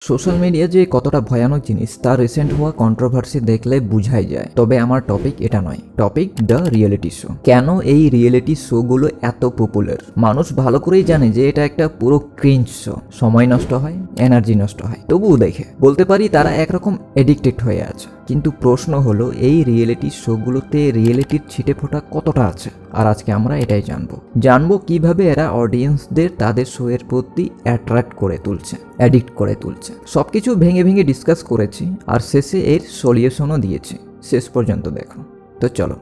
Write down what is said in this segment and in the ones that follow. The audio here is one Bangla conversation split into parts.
সোশ্যাল মিডিয়া যে কতটা ভয়ানক জিনিস তা রিসেন্ট হওয়া কন্ট্রোভার্সি দেখলে বুঝাই যায়। তবে আমার টপিক এটা নয়, টপিক দ্য রিয়েলিটি শো। কেন এই রিয়েলিটি শোগুলো এত পপুলার? মানুষ ভালো করেই জানে যে এটা একটা পুরো ক্রিঞ্জ শো, সময় নষ্ট হয়, এনার্জি নষ্ট হয়, তবুও দেখে। বলতে পারি তারা একরকম এডিক্টেড হয়ে আছে। কিন্তু প্রশ্ন হলো এই রিয়েলিটি শোগুলোতে রিয়েলিটির ছিটে ফোটা কতটা আছে? আর আজকে আমরা এটাই জানবো কিভাবে এরা অডিয়েন্সদের তাদের শো এর প্রতি অ্যাট্রাক্ট করে তুলছে, অ্যাডিক্ট করে তুলছে। সবকিছু ভেঙে ভেঙে ডিসকাস করেছি আর শেষে এর সলিউশনও দিয়েছি। শেষ পর্যন্ত দেখো। তো চলো।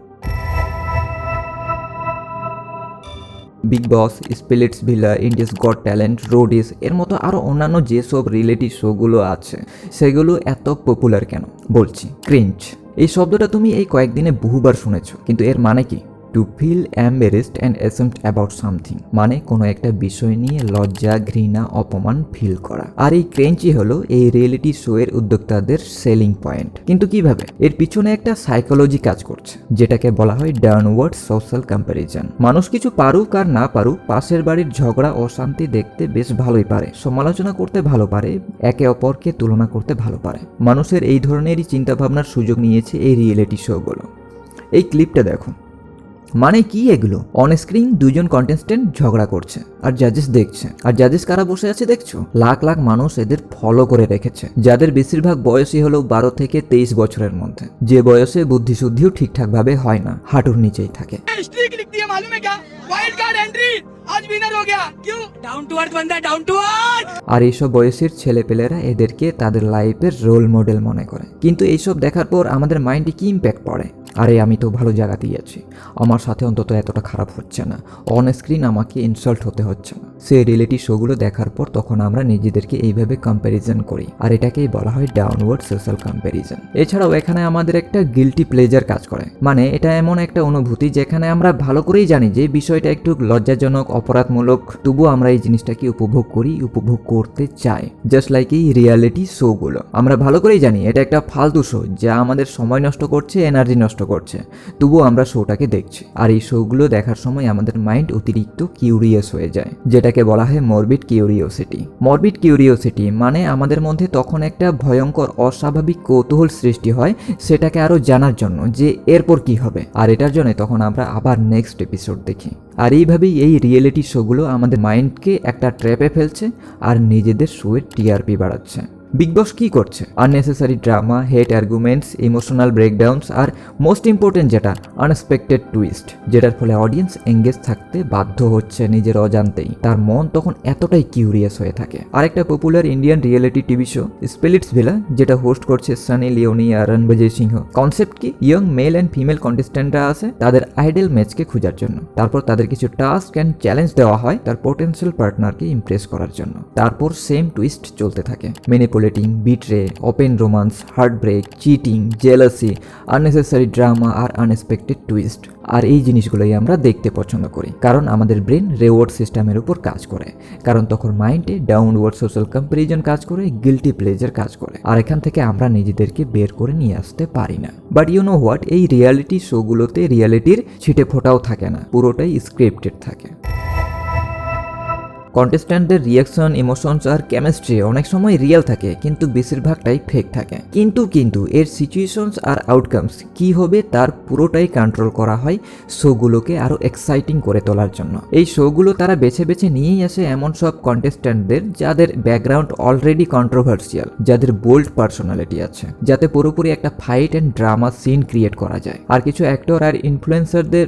Bigg Boss, Splitsvilla, India's got talent, Roadies এর মতো আরও অন্যান্য যেসব রিয়েলিটি শোগুলো আছে সেগুলো এত পপুলার কেন? বলছি ক্রিঞ্জ। এই শব্দটা তুমি এই কয়েকদিনে বহুবার শুনেছ, কিন্তু এর মানে কি? To feel embarrassed and ashamed about something, মানে কোনো একটা বিষয় নিয়ে লজ্জা, ঘৃণা, অপমান ফিল করা। আর এই ক্রেঞ্চই হলো এই রিয়েলিটি শো এর উদ্যোক্তাদের সেলিং পয়েন্ট। কিন্তু কিভাবে? এর পিছনে একটা সাইকোলজি কাজ করছে, যেটাকে বলা হয় ডাউনওয়ার্ড সোশ্যাল কম্প্যারিজন। মানুষ কিছু পারুক আর না পারুক, পাশের বাড়ির ঝগড়া, অশান্তি দেখতে বেশ ভালোই পারে, সমালোচনা করতে ভালো পারে, একে অপরকে তুলনা করতে ভালো পারে। মানুষের এই ধরনেরই চিন্তাভাবনার সুযোগ নিয়েছে এই রিয়েলিটি শোগুলো। এই ক্লিপটা দেখো। মানে কি এগুলো? অন স্ক্রিন দুজন কন্টেস্টেন্ট ঝগড়া করছে আর জাজেস দেখছে। আর জাজেস কারা বসে আছে দেখছো? লাখ লাখ মানুষ এদের ফলো করে রেখেছে, যাদের বেশিরভাগ বয়সই হলো 12 থেকে 23 বছরের মধ্যে, যে বয়সে বুদ্ধিশুদ্ধিও ঠিকঠাক ভাবে হয় না, হাঁটুর নিচেই থাকে। আর এইসব বয়সের ছেলেপেলেরা এদেরকে তাদের লাইফের রোল মডেল মনে করে। কিন্তু এইসব দেখার পর আমাদের মাইন্ডে কি ইম্প্যাক্ট পড়ে? আরে আমি তো ভালো জায়গাতেই আছি, আমার সাথে অন্তত এতটা খারাপ হচ্ছে না, অন স্ক্রিন আমাকে ইনসাল্ট হতে হচ্ছে না। সেই রিয়েলিটি শোগুলো দেখার পর তখন আমরা নিজেদেরকে এইভাবে কম্প্যারিজন করি, আর এটাকেই বলা হয় ডাউনওয়ার্ড সোশ্যাল কম্প্যারিজন। এছাড়াও এখানে আমাদের একটা গিল্টি প্লেজার কাজ করে। মানে এটা এমন একটা অনুভূতি যেখানে আমরা ভালো করেই জানি যে বিষয়টা একটু লজ্জাজনক, অপরাধমূলক, তবুও আমরা এই জিনিসটাকে উপভোগ করি, উপভোগ করতে চাই। জাস্ট লাইক এই রিয়েলিটি শোগুলো, আমরা ভালো করেই জানি এটা একটা ফালতু শো যা আমাদের সময় নষ্ট করছে, এনার্জি নষ্ট করছে, তবুও আমরা শোটাকে দেখছি। আর এই শোগুলো দেখার সময় আমাদের মাইন্ড অতিরিক্ত কিউরিয়াস হয়ে যায়, যেটাকে বলা হয় মরবিড কিউরিওসিটি। মরবিড কিউরিওসিটি মানে আমাদের মধ্যে তখন একটা ভয়ঙ্কর অস্বাভাবিক কৌতূহল সৃষ্টি হয় সেটাকে আরো জানার জন্য, যে এরপর কি হবে। আর এটার জন্য তখন আমরা আবার নেক্সট এপিসোড দেখি। আর এইভাবেই এই রিয়েলিটি শোগুলো আমাদের মাইন্ডকে একটা ট্র্যাপে ফেলছে আর নিজেদের শোয়ের টিআরপি বাড়াচ্ছে। বিগ বস কি করছে? আননেসেসারি ড্রামা, হেট আর্গুমেন্টস, ইমোশনাল ব্রেকডাউনস আর মোস্ট ইম্পর্টেন্ট যেটা আনএক্সপেক্টেড টুইস্ট, যেটার ফলে অডিয়েন্স এঙ্গেজ থাকতে বাধ্য হচ্ছে নিজের অজান্তেই। তার মন তখন এতটাই কিউরিয়াস হয়ে থাকে। আরেকটা popular Indian reality TV show Splitsvilla, যেটা হোস্ট করছে সানি লিওনি আর রণবীর সিংহ। কনসেপ্ট কি? ইয়ং মেল অ্যান্ড ফিমেল কন্টেস্ট্যান্টরা আছে তাদের আইডল ম্যাচকে খোঁজার জন্য। তারপর তাদের কিছু টাস্ক অ্যান্ড চ্যালেঞ্জ দেওয়া হয় তার পোটেনশিয়াল পার্টনারকে ইমপ্রেস করার জন্য। তারপর সেম টুইস্ট চলতে থাকে, manipulating, betray, open romance, heartbreak, cheating, jealousy, unnecessary drama আর আনএক্সপেক্টেড টুইস্ট। আর এই জিনিসগুলোই আমরা দেখতে পছন্দ করি, কারণ আমাদের ব্রেন রিওয়ার্ড সিস্টেমের উপর কাজ করে। কারণ তখন মাইন্ডে ডাউনওয়ার্ড সোশ্যাল কম্প্যারিজন কাজ করে, গিল্টি প্লেজার কাজ করে। আর এখান থেকে আমরা নিজেদেরকে বের করে নিয়ে আসতে পারি না। But you know what? এই রিয়ালিটি শোগুলোতে রিয়ালিটির ছিটে ফোটাও থাকে না, পুরোটাই স্ক্রিপ্টেড থাকে। কন্টেস্ট্যান্টদের রিয়াকশন, ইমোশনস আর কেমিস্ট্রি অনেক সময় রিয়েল থাকে, কিন্তু বেশিরভাগটাই ফেক থাকে। কিন্তু এর সিচুয়েশনস আর আউটকামস কি হবে তার পুরোটাই কন্ট্রোল করা হয় শোগুলোকে আরো এক্সাইটিং করে তোলার জন্য। এই শোগুলো তারা বেছে বেছে নিয়েই আসে এমন সব কন্টেস্ট্যান্টদের যাদের ব্যাকগ্রাউন্ড অলরেডি কন্ট্রোভার্সিয়াল, যাদের বোল্ড পার্সোনালিটি আছে, যাতে পুরোপুরি একটা fight and drama scene create করা যায়। আর কিছু অ্যাক্টর আর ইনফ্লুয়েন্সারদের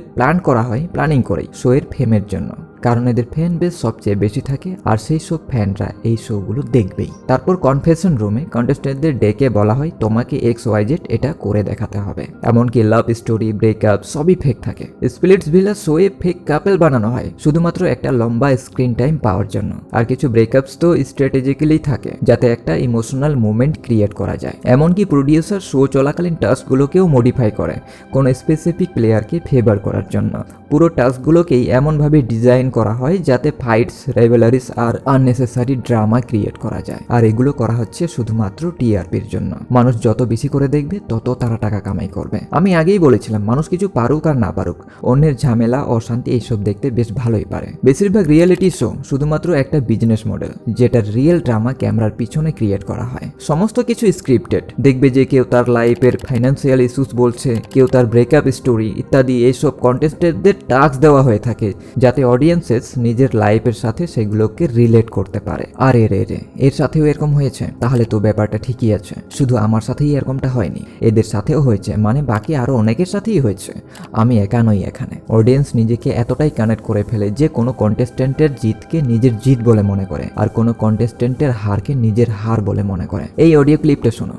প্ল্যানিং করে শো এর ফেমের জন্য, কারণ এদের ফ্যান বেস সবচেয়ে বেশি থাকে আর সেই সব ফ্যানরা এই শোগুলো দেখবেই। তারপর কনফেশন রুমে কন্টেস্টেন্টদের ডেকে বলা হয় তোমাকে XYZ এটা করে দেখাতে হবে। এমনকি লাভ স্টোরি, ব্রেকআপ সবই ফেক থাকে। স্পিলিটস ভিলা শোয়ে ফেক কাপল বানানো হয় শুধুমাত্র একটা লম্বা স্ক্রিন টাইম পাওয়ার জন্য। আর কিছু ব্রেকআপস তো স্ট্র্যাটেজিক্যালি থাকে যাতে একটা ইমোশনাল মুভমেন্ট ক্রিয়েট করা যায়। এমনকি প্রডিউসার শো চলাকালীন টাস্কগুলোকেও মডিফাই করে কোনো স্পেসিফিক প্লেয়ারকে ফেভার করার জন্য। পুরো টাস্কগুলোকেই এমনভাবে ডিজাইন করা হয় যাতে ফাইটস, রেভেলারিস আর আননেসেসারি ড্রামা ক্রিয়েট করা যায়। আর এগুলো করা হচ্ছে শুধুমাত্র টিআরপির জন্য। মানুষ যত বেশি করে দেখবে তত তারা টাকা কামাই করবে। আমি আগেই বলেছিলাম, মানুষ কিছু পারুক আর না পারুক, অন্যের ঝামেলা, অশান্তি এইসব দেখতে বেশ ভালোই পারে। বেশিরভাগ রিয়েলিটি শো শুধুমাত্র একটা বিজনেস মডেল, যেটা রিয়েল ড্রামা ক্যামেরার পিছনে ক্রিয়েট করা হয়। সমস্ত কিছু স্ক্রিপ্টেড। দেখবে যে কেউ তার লাইফের ফাইন্যান্সিয়াল ইস্যুস বলছে, কেউ তার ব্রেকআপ স্টোরি ইত্যাদি। এইসব কন্টেস্টেন্টদের টাস্ক দেওয়া হয়ে থাকে যাতে অডিয়েন্সেস নিজের লাইফের সাথে সেগুলোকে রিলেট করতে পারে। আর এর সাথেও এরকম হয়েছে, তাহলে তো ব্যাপারটা ঠিকই আছে। শুধু আমার সাথেই এরকমটা হয়নি, এদের সাথেও হয়েছে, মানে বাকি আরো অনেকের সাথেই হয়েছে। আমি একা নই এখানে। অডিয়েন্স নিজেকে এতটাই কানেক্ট করে ফেলে যে কোনো কন্টেস্টেন্টের জিতকে নিজের জিত বলে মনে করে, আর কোনো কন্টেস্টেন্টের হারকে নিজের হার বলে মনে করে। এই অডিও ক্লিপটা শোনো।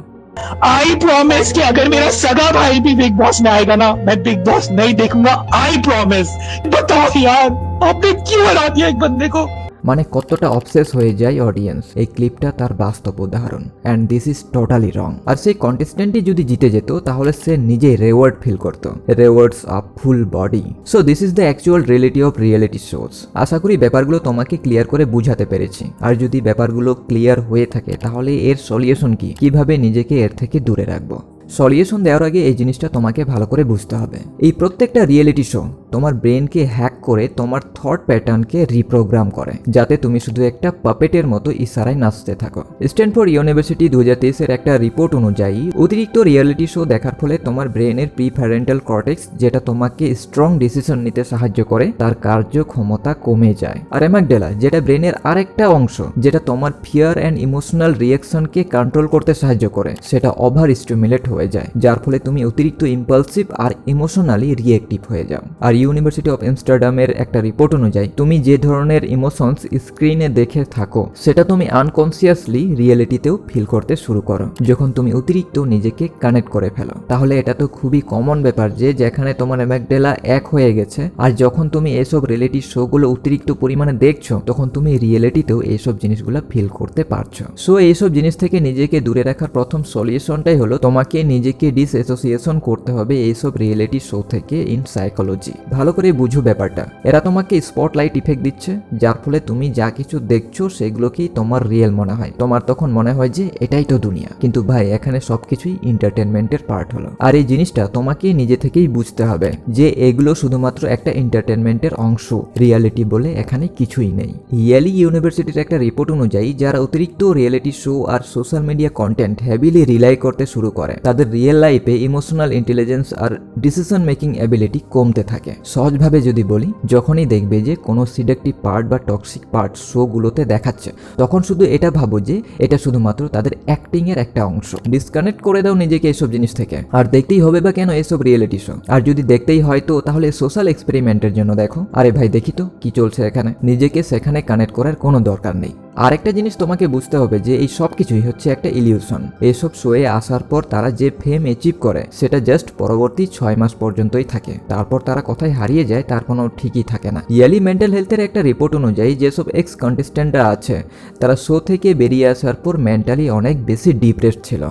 आई प्रॉमिस कि अगर मेरा सगा भाई भी बिग बॉस में आएगा ना, मैं बिग बॉस नहीं देखूंगा। I promise. बताओ यार, आपने क्यों हरा दिया एक बंदे को? মানে কতটা অবসেস হয়ে যায় অডিয়েন্স। এই ক্লিপটা তার বাস্তব উদাহরণ, and this is totally wrong. আর সেই কন্টেস্টেন্টই যদি জিতে যেত তাহলে সে নিজেই রেওয়ার্ড ফিল করত, rewards up full body. So this is the actual reality of reality shows. আশা করি ব্যাপারগুলো তোমাকে ক্লিয়ার করে বুঝাতে পেরেছি। আর যদি ব্যাপারগুলো ক্লিয়ার হয়ে থাকে তাহলে এর সলিউশন কি, কিভাবে নিজেকে এর থেকে দূরে রাখবো। সলিউশন দেওয়ার আগে এই জিনিসটা তোমাকে ভালো করে বুঝতে হবে। এই প্রত্যেকটা রিয়েলিটি শো তোমার ব্রেনকে হ্যাক করে তোমার থট প্যাটার্নকে রিপ্রোগ্রাম করে, যাতে তুমি শুধু একটা পাপেটের মতো ইশারায় নাচতে থাকো। স্ট্যানফোর্ড ইউনিভার্সিটি 2023-এর একটা রিপোর্ট অনুযায়ী অতিরিক্ত রিয়েলিটি শো দেখার ফলে তোমার ব্রেনের প্রিফ্যারেন্টাল কর্টেক্স, যেটা তোমাকে স্ট্রং ডিসিশন নিতে সাহায্য করে, তার কার্যক্ষমতা কমে যায়। আর অ্যামাগডেলা, যেটা ব্রেনের আরেকটা অংশ, যেটা তোমার ফিয়ার অ্যান্ড ইমোশনাল রিয়াকশনকে কন্ট্রোল করতে সাহায্য করে, সেটা ওভার স্টিমুলেট হয়ে যায়, যার ফলে তুমি অতিরিক্ত ইম্পালসিভ আর ইমোশনালি রিয়েক্টিভ হয়ে যাও। আর ইউনিভার্সিটি অফ আমস্টারডামের একটা রিপোর্ট অনুযায়ী তুমি যে ধরনের ইমোশনস স্ক্রিনে দেখে থাকো সেটা তুমি আনকনসিয়াসলি রিয়েলিটিতেও ফিল করতে শুরু করো যখন তুমি অতিরিক্ত নিজেকে কানেক্ট করে ফেলো। তাহলে এটা তো খুবই কমন ব্যাপার যে যেখানে তোমার অ্যামাগডেলা এক হয়ে গেছে, আর যখন তুমি এসব রিয়েলিটি শোগুলো অতিরিক্ত পরিমাণে দেখছো তখন তুমি রিয়েলিটিতেও এইসব জিনিসগুলো ফিল করতে পারছো। সো এইসব জিনিস থেকে নিজেকে দূরে রাখার প্রথম সলিউশনটাই হলো তোমাকে নিজেকে ডিসঅ্যাসোসিয়েশন করতে হবে এইসব রিয়েলিটি শো থেকে ইন সাইকোলজি। ভালো করে বুঝো ব্যাপারটা। এরা তোমাকে স্পটলাইট ইফেক্ট দিচ্ছে, যার ফলে তুমি যা কিছু দেখছো সেগুলোকেই তোমার রিয়েল মনে হয়। তোমার তখন মনে হয় যে এটাই তো দুনিয়া। কিন্তু ভাই, এখানে সবকিছুই এন্টারটেনমেন্টের পার্ট হলো। আর এই জিনিসটা তোমাকে নিজে থেকেই বুঝতে হবে যে এগুলো শুধুমাত্র একটা এন্টারটেনমেন্টের অংশ, রিয়েলিটি বলে এখানে কিছুই নেই। ইয়েলি ইউনিভার্সিটির একটা রিপোর্ট অনুযায়ী যারা অতিরিক্ত রিয়েলিটি শো আর social media content heavily rely করতে শুরু করে তাদের রিয়েল লাইফে ইমোশনাল ইন্টেলিজেন্স আর ডিসিশন মেকিং অ্যাবিলিটি কমতে থাকে। সহজভাবে যদি বলি, যখনই দেখবে যে কোনো সিডাকটিভ পার্ট বা টক্সিক পার্ট শোগুলোতে দেখাচ্ছে, তখন শুধু এটা ভাবো যে এটা শুধুমাত্র তাদের অ্যাক্টিং এর একটা অংশ। ডিসকানেক্ট করে দাও নিজেকে এসব জিনিস থেকে। আর দেখতেই হবে বা কেন এসব রিয়েলিটি শো? আর যদি দেখতেই হয় তো তাহলে সোশ্যাল এক্সপেরিমেন্টের জন্য দেখো। আরে ভাই, দেখি তো কি চলছে এখানে। নিজেকে সেখানে কানেক্ট করার কোনো দরকার নেই। আরেকটা জিনিস তোমাকে বুঝতে হবে যে এই সব কিছুই হচ্ছে একটা ইলিউশন। এসব শোয়ে আসার পর তারা যে ফেম অ্যাচিভ করে সেটা জাস্ট পরবর্তী 6 মাস পর্যন্তই থাকে, তারপর তারা কোথায় হারিয়ে যায় তার কোনো ঠিকই থাকে না। ইয়ালি মেন্টাল হেলথের একটা রিপোর্ট অনুযায়ী যেসব এক্স কন্টেস্টেন্টরা আছে তারা শো থেকে বেরিয়ে আসার পর মেন্টালি অনেক বেশি ডিপ্রেসড ছিল।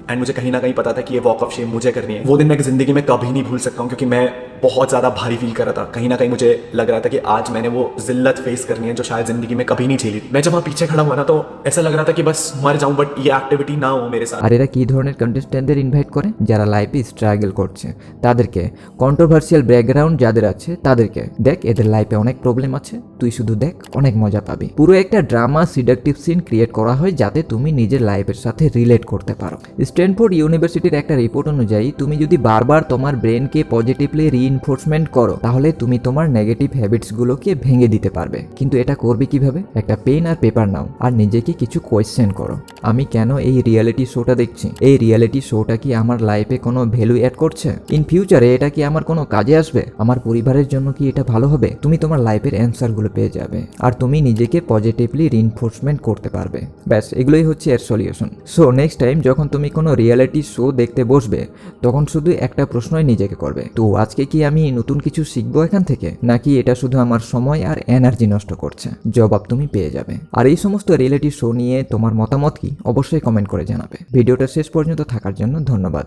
एंड मुझे कहीं ना कहीं पता था कि ये वॉक ऑफ शेम मुझे करनी है। वो दिन मैं जिंदगी में कभी नहीं भूल सकता हूँ, क्योंकि मैं बहुत ज़्यादा भारी फील कर रहा था। कहीं ना कहीं मुझे लग रहा था कि आज मैंने वो जिल्लत फेस करनी है जो शायद जिंदगी में कभी नहीं झेली। मैं जब वहाँ पीछे खड़ा हुआ ना तो ऐसा लग रहा था कि बस मर जाऊँ, बट ये एक्टिविटी ना हो मेरे साथ। আর এরা কি ধরনের কন্টেস্টেন্টদের ইনভাইট করে? যারা লাইফে স্ট্রাগল করছে তাদেরকে, কন্ট্রোভার্সিয়াল ব্যাকগ্রাউন্ড যাদের আছে তাদেরকে। দেখ, এদের লাইফে অনেক প্রবলেম আছে, তুই শুধু দেখ, অনেক মজা পাবি। পুরো একটা ড্রামা সিডাকটিভ সিন ক্রিয়েট করা হয় যাতে তুমি নিজের লাইফের সাথে রিলেট করতে পারো। স্ট্যানফোর্ড ইউনিভার্সিটির একটা রিপোর্ট অনুযায়ী তুমি যদি বারবার তোমার ব্রেনকে পজিটিভলি রিইনফোর্সমেন্ট করো তাহলে তুমি তোমার নেগেটিভ হ্যাবিটসগুলোকে ভেঙে দিতে পারবে। কিন্তু এটা করবে কিভাবে? একটা পেন আর পেপার নাও আর নিজেকে কিছু কোয়েশ্চেন করো। আমি কেন এই রিয়েলিটি শোটা দেখছি? এই রিয়েলিটি শোটা কি আমার লাইফে কোনো ভ্যালু অ্যাড করছে? ইন ফিউচারে এটা কি আমার কোনো কাজে আসবে? আমার পরিবারের জন্য কি এটা ভালো হবে? তুমি তোমার লাইফের অ্যান্সারগুলো পেয়ে যাবে আর তুমি নিজেকে পজিটিভলি রিইনফোর্সমেন্ট করতে পারবে। ব্যাস, এগুলোই হচ্ছে এর সলিউশন। সো নেক্সট টাইম যখন তুমি কোনো রিয়েলিটি শো দেখতে বসবে তখন শুধু একটা প্রশ্নই নিজেকে করবে, তো আজকে কি আমি নতুন কিছু শিখবো এখান থেকে, নাকি এটা শুধু আমার সময় আর এনার্জি নষ্ট করছে? জবাব তুমি পেয়ে যাবে। আর এই সমস্ত রিয়েলিটি শো নিয়ে তোমার মতামত কি অবশ্যই কমেন্ট করে জানাবে। ভিডিওটা শেষ পর্যন্ত থাকার জন্য ধন্যবাদ।